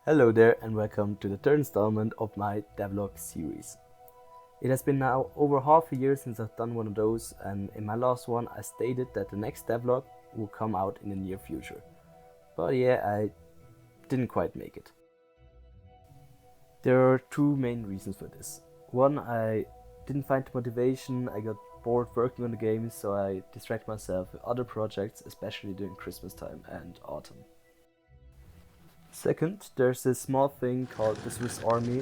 Hello there and welcome to the third installment of my Devlog series. It has been now over half a year since I've done one of those, and in my last one I stated that the next Devlog will come out in the near future. But yeah, I didn't quite make it. There are two main reasons for this. One, I didn't find the motivation, I got bored working on the game, so I distracted myself with other projects, especially during Christmas time and autumn. Second, there's this small thing called the Swiss Army,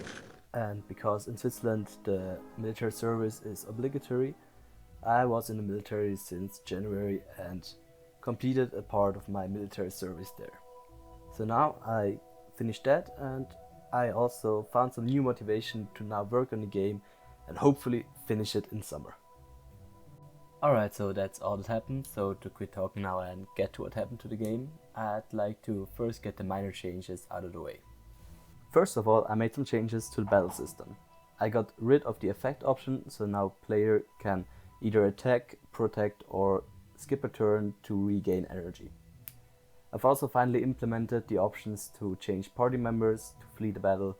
and because in Switzerland the military service is obligatory, I was in the military since January and completed a part of my military service there. So now I finished that, and I also found some new motivation to now work on the game and hopefully finish it in summer. Alright, so that's all that happened. So to quit talking now and get to what happened to the game, I'd like to first get the minor changes out of the way. First of all, I made some changes to the battle system. I got rid of the effect option, so now player can either attack, protect or skip a turn to regain energy. I've also finally implemented the options to change party members, to flee the battle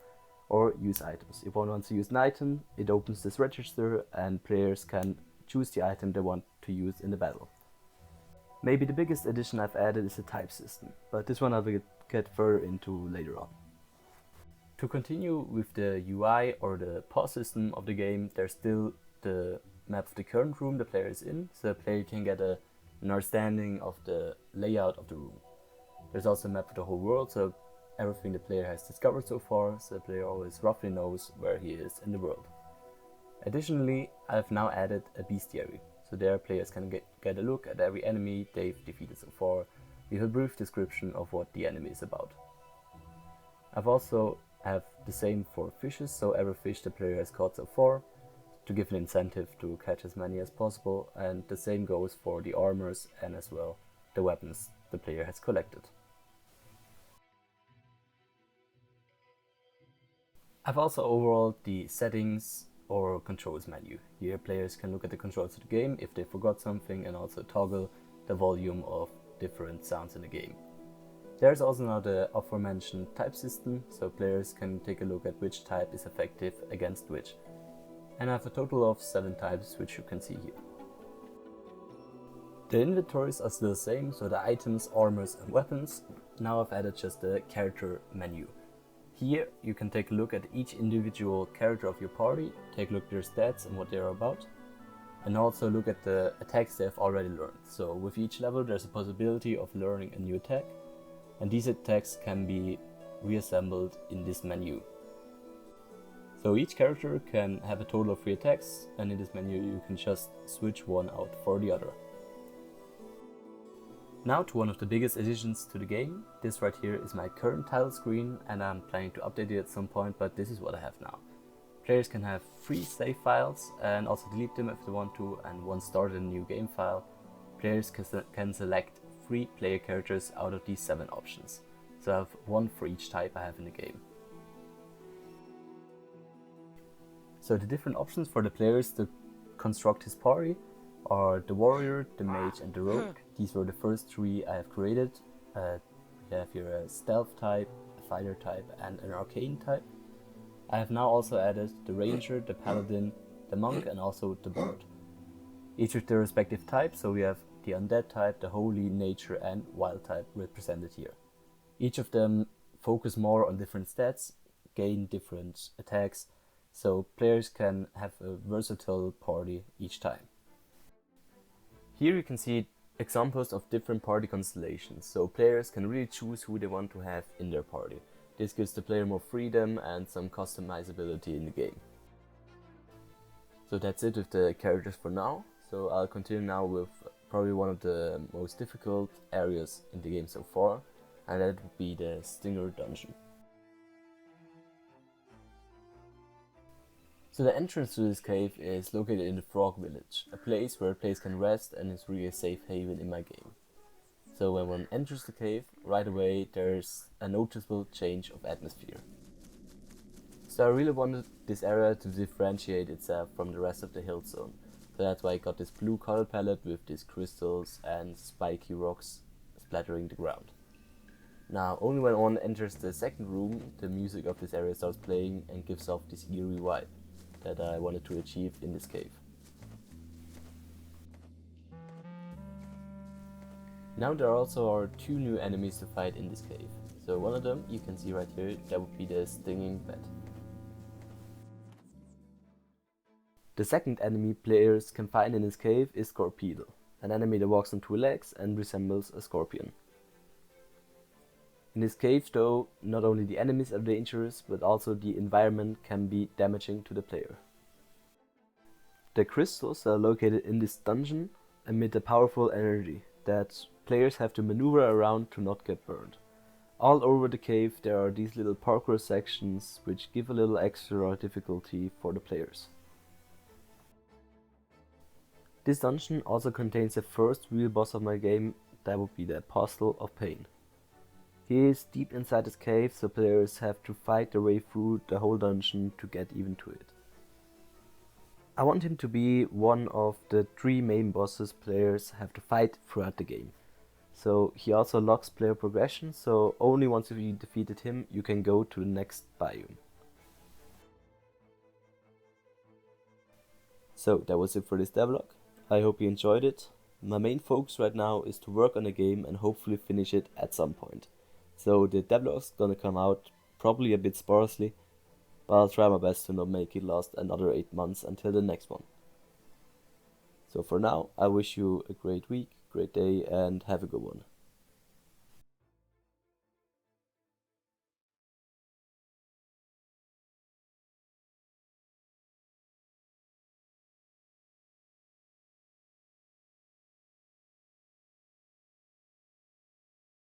or use items. If one wants to use an item, it opens this register and players can choose the item they want to use in the battle. Maybe the biggest addition I've added is the type system, but this one I will get further into later on. To continue with the UI or the pause system of the game, there's still the map of the current room the player is in, so the player can get an understanding of the layout of the room. There's also a map of the whole world, so everything the player has discovered so far, so the player always roughly knows where he is in the world. Additionally, I've now added a bestiary, so there players can get a look at every enemy they've defeated so far, with a brief description of what the enemy is about. I've also have the same for fishes, so every fish the player has caught so far, to give an incentive to catch as many as possible, and the same goes for the armors and as well the weapons the player has collected. I've also overhauled the settings or controls menu. Here players can look at the controls of the game if they forgot something and also toggle the volume of different sounds in the game. There's also now the aforementioned type system, so players can take a look at which type is effective against which. And I have a total of 7 types, which you can see here. The inventories are still the same, so the items, armors and weapons. Now I've added just the character menu. Here you can take a look at each individual character of your party, take a look at their stats and what they are about, and also look at the attacks they have already learned. So with each level there's a possibility of learning a new attack, and these attacks can be reassembled in this menu. So each character can have a total of 3 attacks, and in this menu you can just switch one out for the other. Now to one of the biggest additions to the game. This right here is my current title screen, and I'm planning to update it at some point, but this is what I have now. Players can have 3 save files and also delete them if they want to, and once started a new game file, players can select 3 player characters out of these 7 options. So I have 1 for each type I have in the game. So the different options for the players to construct his party are the warrior, the mage and the rogue. These were the first 3 I have created. We have here a stealth type, a fighter type and an arcane type. I have now also added the ranger, the paladin, the monk and also the bard. Each with their respective types, so we have the undead type, the holy, nature and wild type represented here. Each of them focus more on different stats, gain different attacks, so players can have a versatile party each time. Here you can see examples of different party constellations, so players can really choose who they want to have in their party. This gives the player more freedom and some customizability in the game. So that's it with the characters for now, so I'll continue now with probably one of the most difficult areas in the game so far, and that would be the Stinger dungeon. So the entrance to this cave is located in the Frog Village, a place where players can rest and is really a safe haven in my game. So when one enters the cave, right away there's a noticeable change of atmosphere. So I really wanted this area to differentiate itself from the rest of the hill zone, so that's why I got this blue color palette with these crystals and spiky rocks splattering the ground. Now, only when one enters the second room, the music of this area starts playing and gives off this eerie vibe that I wanted to achieve in this cave. Now there also are two new enemies to fight in this cave. So one of them you can see right here, that would be the stinging bat. The second enemy players can find in this cave is Scorpedo, an enemy that walks on two legs and resembles a scorpion. In this cave though, not only the enemies are dangerous, but also the environment can be damaging to the player. The crystals that are located in this dungeon emit a powerful energy that players have to maneuver around to not get burned. All over the cave there are these little parkour sections which give a little extra difficulty for the players. This dungeon also contains the first real boss of my game, that would be the Apostle of Pain. He is deep inside this cave, so players have to fight their way through the whole dungeon to get even to it. I want him to be one of the three main bosses players have to fight throughout the game. So he also locks player progression, so only once you defeated him you can go to the next biome. So that was it for this devlog. I hope you enjoyed it. My main focus right now is to work on the game and hopefully finish it at some point. So the devlog's gonna come out probably a bit sparsely, but I'll try my best to not make it last another 8 months until the next one. So for now, I wish you a great week, great day, and have a good one.